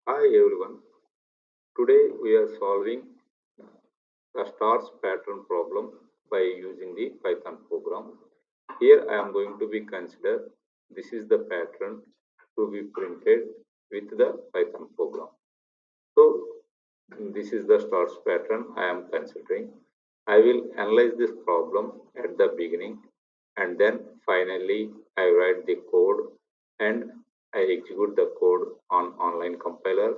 Hi everyone. Today we are solving the stars pattern problem by using the Python program. Here I am going to be consider this is the pattern to be printed with the Python program. So this is the stars pattern I am considering. I will analyze this problem at the beginning and then finally I write the code and I execute the code on online compiler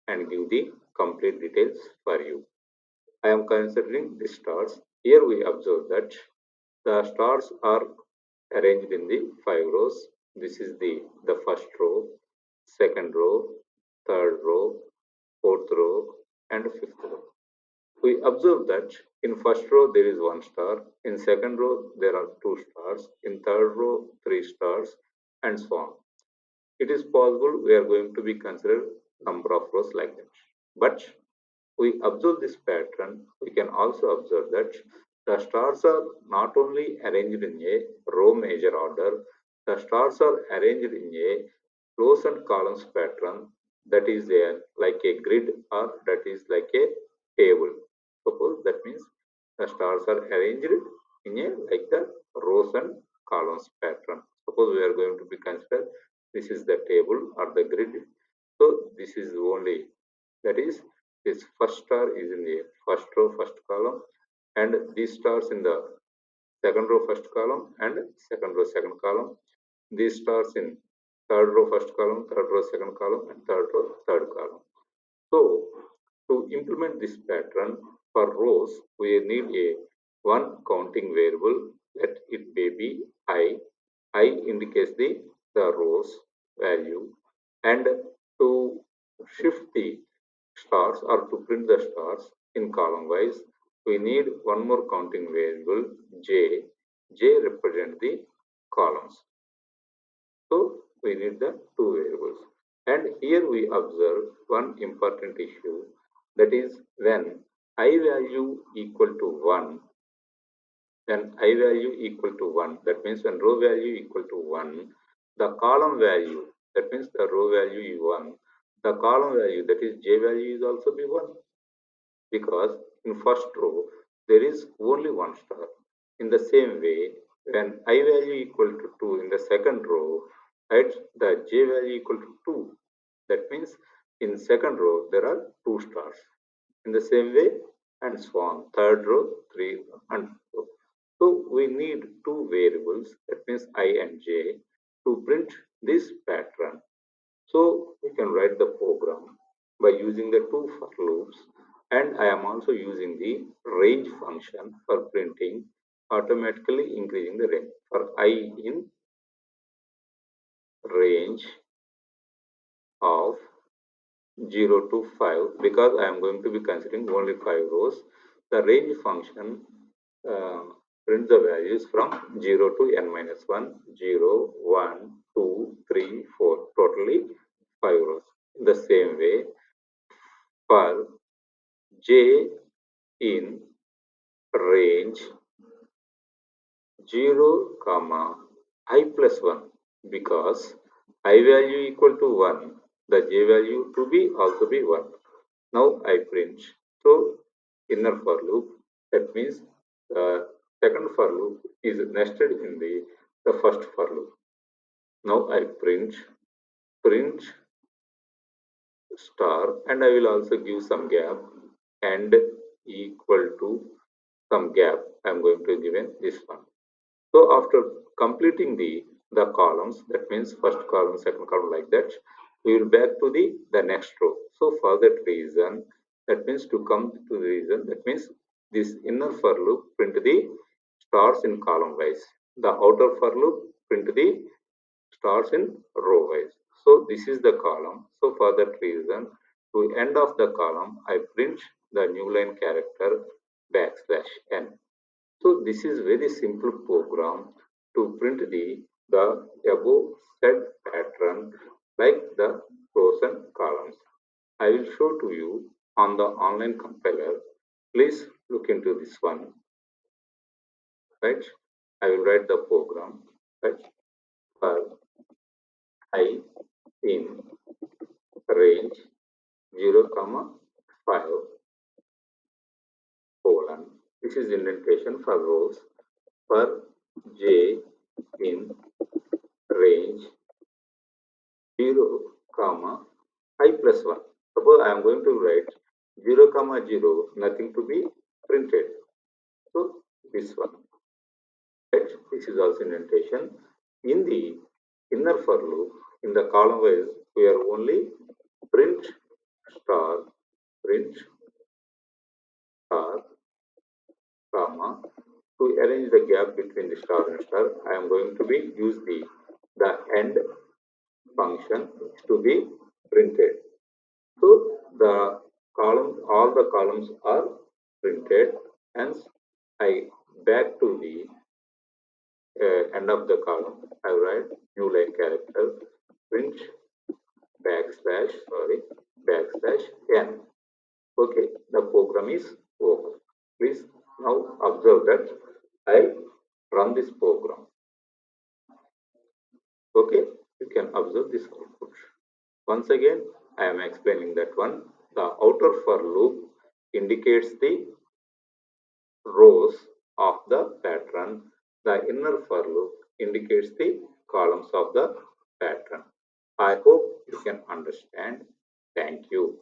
and give the complete details for you. I am considering the stars. Here we observe that the stars are arranged in the 5 rows. This is the first row, second row, third row, fourth row, and fifth row. We observe that in first row there is one star, in second row there are two stars, in third row three stars, and so on. It is possible we are going to be considered number of rows like that. But we observe this pattern, we can also observe that the stars are not only arranged in a row major order, the stars are arranged in a rows and columns pattern that is like a grid or that is like a table. Suppose that means the stars are arranged in a like the rows and columns pattern. Suppose we are going to be consider this is the table or the grid. So this is only that is this first star is in the first row, first column, and these stars in the second row, first column, and second row, second column. These stars in third row, first column, third row, second column, and third row, third column. So, to implement this pattern for rows, we need a one counting variable. Let it may be I. I indicates the rows value, and to shift the stars or to print the stars in column wise, we need one more counting variable j. J represent the columns. So we need the two variables. And here we observe one important issue, that is when I value equal to 1, when I value equal to 1, that means when row value equal to 1, the column value, that means the row value is 1, the column value, that is j value, is also be 1, because in first row there is only one star. In the same way, when I value equal to 2 in the second row, right, the j value equal to 2. That means in second row there are two stars. In the same way, and so on. Third row, 3 and 4. So we need two variables, that means I and j, to print this pattern. So we can write the program by using the two for loops, and I am also using the range function for printing, automatically increasing the range. For I in range of 0 to 5, because I am going to be considering only 5 rows, the range function uh, print the values from 0 to n minus 1, 0, 1, 2, 3, 4, totally 5 rows. In the same way, for j in range 0 comma I plus 1, because I value equal to 1, the j value to be also be 1. Now I print. So inner for loop, that means the second for loop is nested in the first for loop. Now I print star, and I will also give some gap, and equal to some gap I am going to given this one. So after completing the columns, that means first column, second column, like that, we will back to the next row. So for that reason, that means to come to the reason, that means this inner for loop print the stars in column wise. The outer for loop print the stars in row wise. So this is the column. So for that reason, to end of the column, I print the new line character backslash n. So this is very simple program to print the above said pattern like the rows and columns. I will show to you on the online compiler. Please look into this one, right? I will write the program, right? For I in range 0 comma 5 colon. This is indentation for rows for j in range 0 comma I plus 1. Suppose I am going to write 0 comma 0, nothing to be printed. So this one. Right? This is also indentation. In the inner for loop, in the column wise, we are only print star, print star, comma. To arrange the gap between the star and star, I am going to be use the end function to be printed. So the columns, all the columns are printed. Hence, I back to the end of the column. I write new line character print backslash backslash n. Okay, the program is over. Please now observe that I run this program. Okay, you can observe this output. Once again, I am explaining that one. The outer for loop indicates the rows of the pattern. The inner for loop indicates the columns of the pattern. I hope you can understand. Thank you.